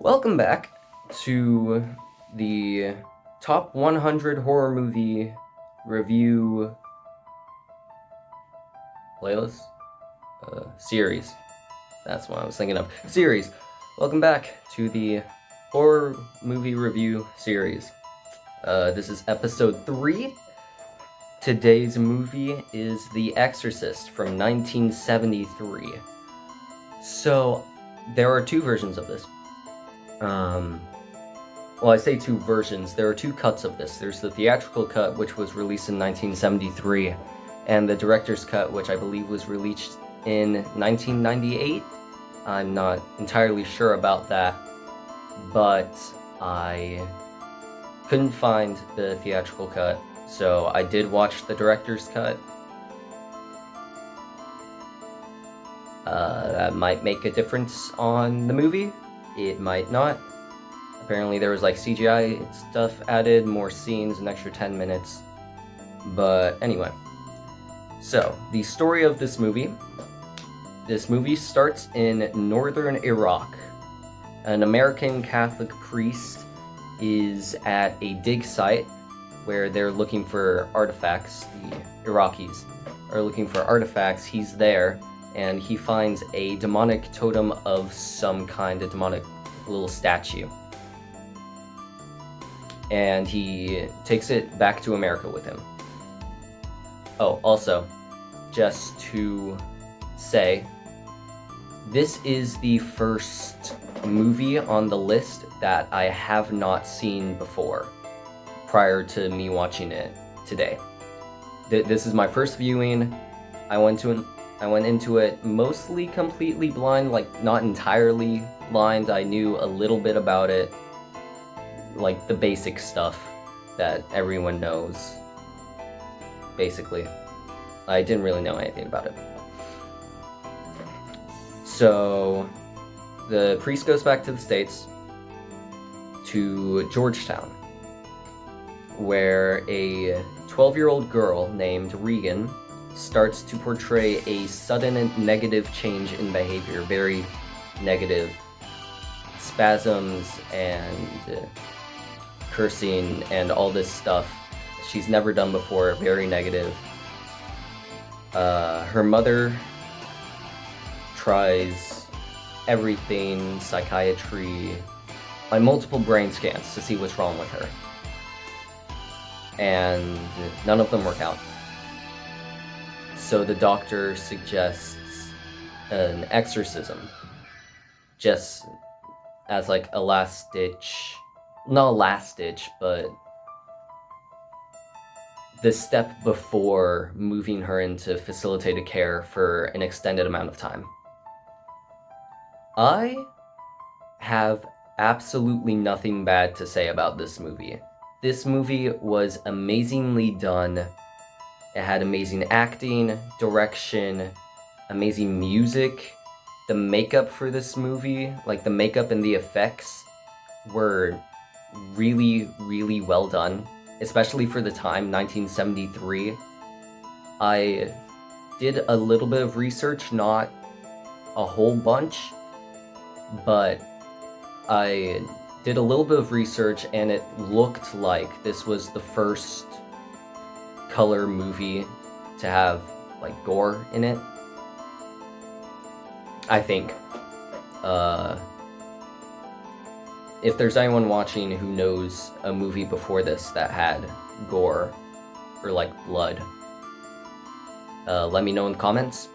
Welcome back to the top 100 horror movie review playlist? Series. That's what I was thinking of. Series. Welcome back to the horror movie review series. This is episode 3. Today's movie is The Exorcist from 1973. So, there are two versions of this. Well, I say two versions. There are two cuts of this. There's the theatrical cut, which was released in 1973, and the director's cut, which I believe was released in 1998. I'm not entirely sure about that, but I couldn't find the theatrical cut, so I did watch the director's cut. That might make a difference on the movie. It might not. Apparently there was like CGI stuff added, more scenes, an extra 10 minutes. But anyway. So, the story of this movie. This movie starts in northern Iraq. An American Catholic priest is at a dig site where they're looking for artifacts. The Iraqis are looking for artifacts. He's there, and he finds a demonic totem of some kind, a demonic little statue. And he takes it back to America with him. Oh, also, just to say, this is the first movie on the list that I have not seen before, prior to me watching it today. This is my first viewing. I went into it mostly completely blind, like not entirely blind. I knew a little bit about it, like the basic stuff that everyone knows, basically. I didn't really know anything about it. So, the priest goes back to the States, to Georgetown, where a 12-year-old girl named Regan starts to portray a sudden and negative change in behavior, very negative spasms and cursing and all this stuff she's never done before, very negative. Her mother tries everything, psychiatry, on multiple brain scans to see what's wrong with her. And none of them work out. So the doctor suggests an exorcism, just as like a last ditch, not a last ditch, but the step before moving her into facilitated care for an extended amount of time. I have absolutely nothing bad to say about this movie. This movie was amazingly done. It had amazing acting, direction, amazing music. The makeup for this movie, like the makeup and the effects, were really, really well done, especially for the time, 1973. I did a little bit of research, not a whole bunch, but I did a little bit of research, and it looked like this was the first color movie to have like gore in it, I think. If there's anyone watching who knows a movie before this that had gore or like blood, let me know in the comments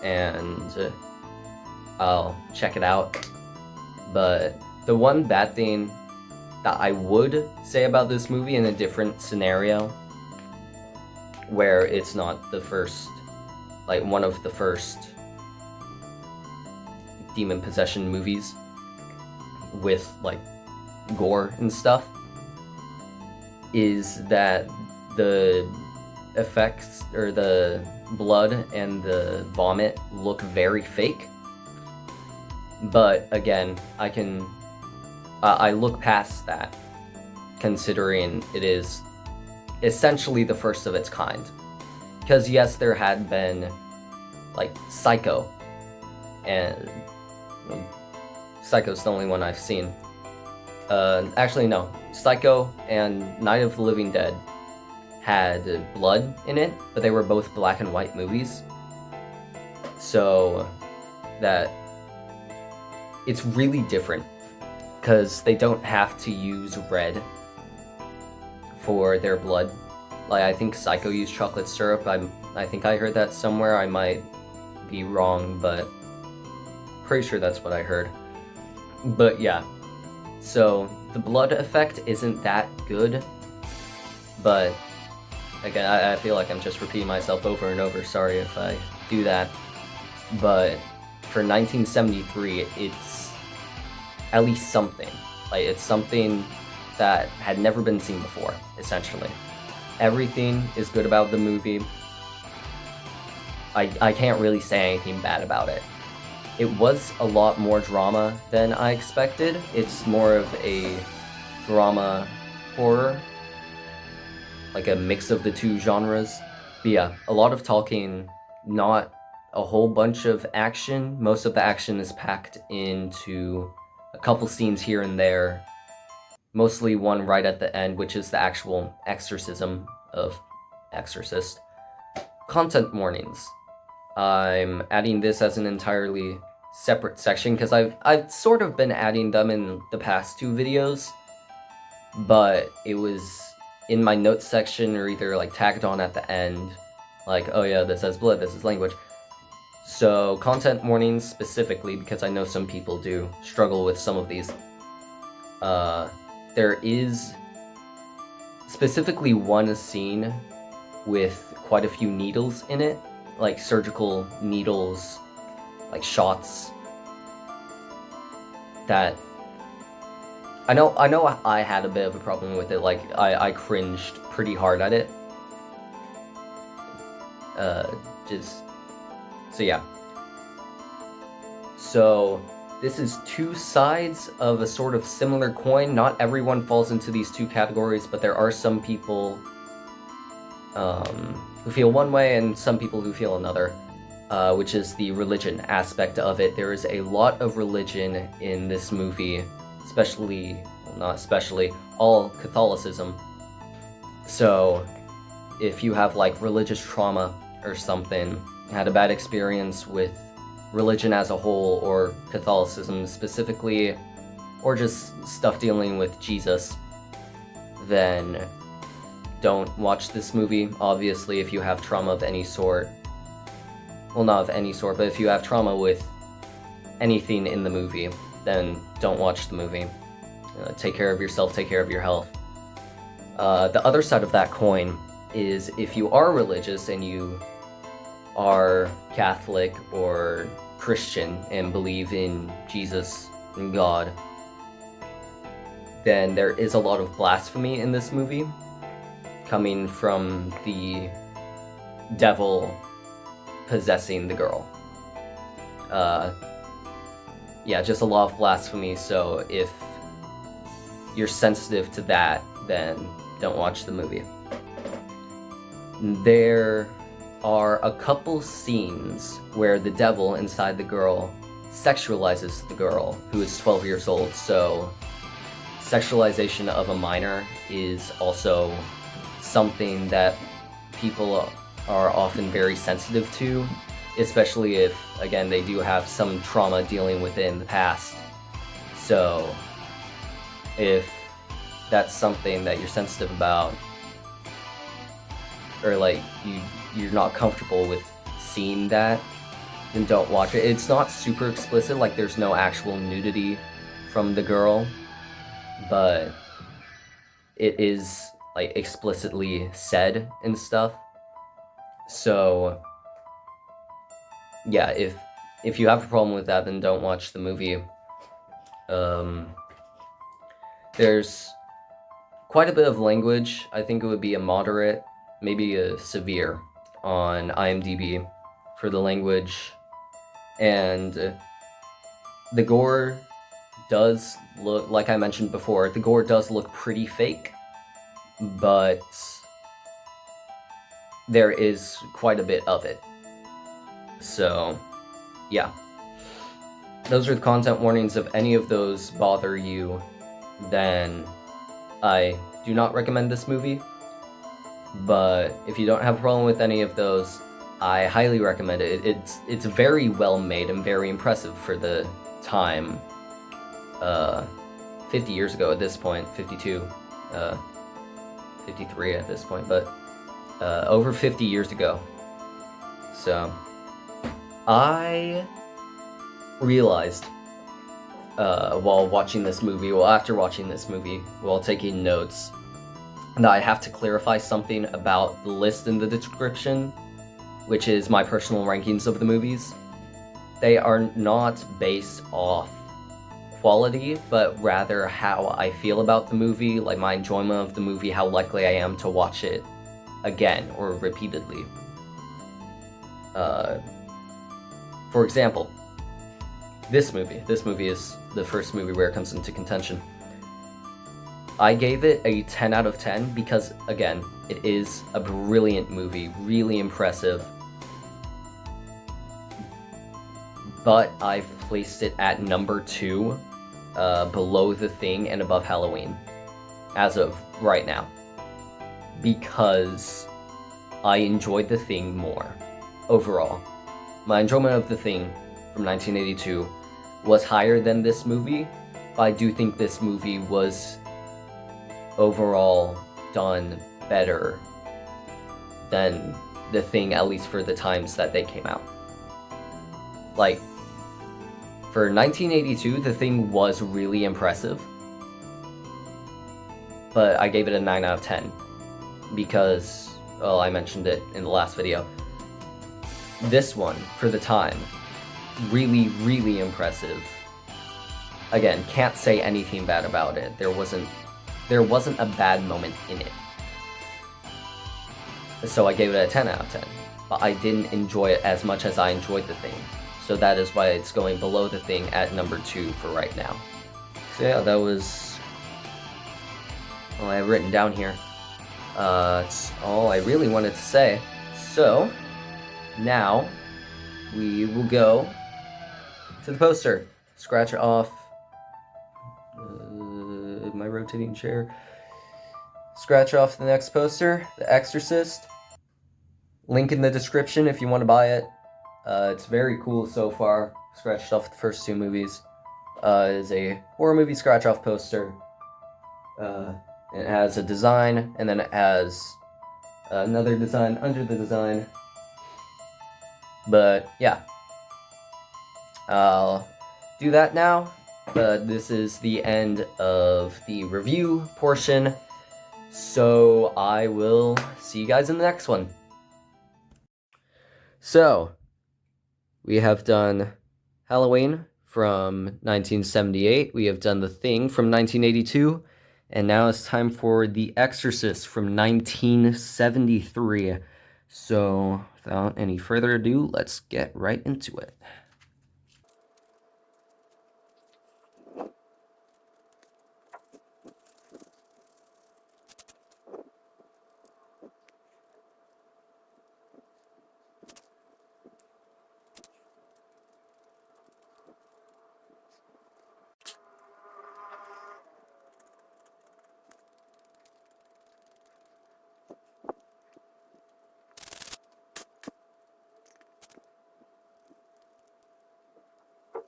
and I'll check it out. But the one bad thing that I would say about this movie in a different scenario, where it's not the first, like one of the first demon possession movies with like gore and stuff, is that the effects or the blood and the vomit look very fake. But again, I look past that, considering it is essentially the first of its kind. Because yes, there had been like Psycho and Psycho's the only one I've seen. Actually, no. Psycho and Night of the Living Dead had blood in it, but they were both black and white movies. So that it's really different because they don't have to use red for their blood. Like, I think Psycho used chocolate syrup. I think I heard that somewhere. I might be wrong, but pretty sure that's what I heard. But yeah, so the blood effect isn't that good, but again, I feel like I'm just repeating myself over and over. Sorry if I do that. But for 1973, it's at least something. Like, it's something that had never been seen before, essentially. Everything is good about the movie. I can't really say anything bad about it. It was a lot more drama than I expected. It's more of a drama horror, like a mix of the two genres. But yeah, a lot of talking, not a whole bunch of action. Most of the action is packed into a couple scenes here and there. Mostly one right at the end, which is the actual exorcism of Exorcist. Content warnings. I'm adding this as an entirely separate section because I've sort of been adding them in the past two videos, but it was in my notes section or either like tagged on at the end, like, oh yeah, this has blood, this is language. So content warnings specifically, because I know some people do struggle with some of these. There is specifically one scene with quite a few needles in it, like surgical needles, like shots, that I know I had a bit of a problem with it. Like, I cringed pretty hard at it. So yeah. So this is two sides of a sort of similar coin. Not everyone falls into these two categories, but there are some people who feel one way and some people who feel another, which is the religion aspect of it. There is a lot of religion in this movie, especially, well, not especially, all Catholicism. So if you have like religious trauma or something, had a bad experience with religion as a whole or Catholicism specifically, or just stuff dealing with Jesus, then don't watch this movie. Obviously, if you have trauma of any sort, well, not of any sort, but if you have trauma with anything in the movie, then don't watch the movie. Take care of yourself, take care of your health. The other side of that coin is if you are religious and you are Catholic or Christian and believe in Jesus and God, then there is a lot of blasphemy in this movie, coming from the devil possessing the girl. Yeah, just a lot of blasphemy, so if you're sensitive to that, then don't watch the movie. There are a couple scenes where the devil inside the girl sexualizes the girl, who is 12 years old, so sexualization of a minor is also something that people are often very sensitive to, especially if, again, they do have some trauma dealing with it in the past. So if that's something that you're sensitive about, or like you're not comfortable with seeing that, then don't watch it. It's not super explicit, like there's no actual nudity from the girl, but it is like explicitly said and stuff. So yeah, if you have a problem with that, then don't watch the movie. There's quite a bit of language. I think it would be a moderate, maybe a severe on IMDb for the language, and the gore does look, like I mentioned before, the gore does look pretty fake, but there is quite a bit of it. So yeah. those are the content warnings. If any of those bother you, then I do not recommend this movie. But if you don't have a problem with any of those, I highly recommend it. It's very well made and very impressive for the time. 50 years ago at this point, 52, 53 at this point, but over 50 years ago. So I realized while watching this movie, after watching this movie, while taking notes, that I have to clarify something about the list in the description, which is my personal rankings of the movies. They are not based off quality, but rather how I feel about the movie, like my enjoyment of the movie, how likely I am to watch it again or repeatedly. For example, this movie is the first movie where it comes into contention. I gave it a 10 out of 10 because, again, it is a brilliant movie, really impressive. But I've placed it at number 2, below The Thing and above Halloween, as of right now. Because I enjoyed The Thing more, overall. My enjoyment of The Thing from 1982 was higher than this movie, but I do think this movie was overall done better than The Thing, at least for the times that they came out. Like, for 1982, The Thing was really impressive, but I gave it a 9 out of 10 because, well, I mentioned it in the last video. This one, for the time, really, really impressive. Again, can't say anything bad about it. There wasn't a bad moment in it. So I gave it a 10 out of 10. But I didn't enjoy it as much as I enjoyed The Thing. So that is why it's going below The Thing at number 2 for right now. So yeah, that was all I have written down here. It's all I really wanted to say. So, now, we will go to the poster. Scratch off my rotating chair. Scratch off the next poster, The Exorcist. Link in the description if you want to buy it. It's very cool so far. Scratched off the first 2 movies. It is a horror movie scratch off poster. It has a design, and then it has another design under the design. But yeah, I'll do that now. But this is the end of the review portion, so I will see you guys in the next one. So, we have done Halloween from 1978, we have done The Thing from 1982, and now it's time for The Exorcist from 1973. So, without any further ado, let's get right into it.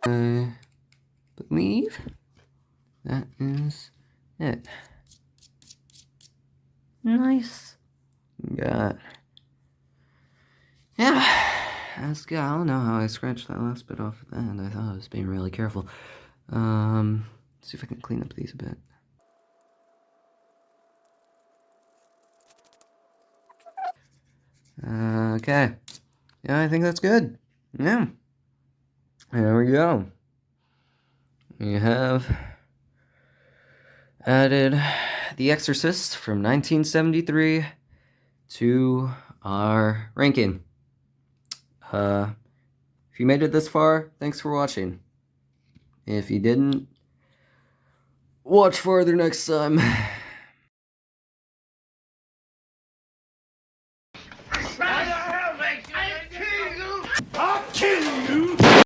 I believe that is it. Nice. Got. Yeah, that's good. I don't know how I scratched that last bit off at the end. I thought I was being really careful. See if I can clean up these a bit. Okay. Yeah, I think that's good. Yeah. There we go. We have added The Exorcist from 1973 to our ranking. If you made it this far, thanks for watching. If you didn't, watch farther next time.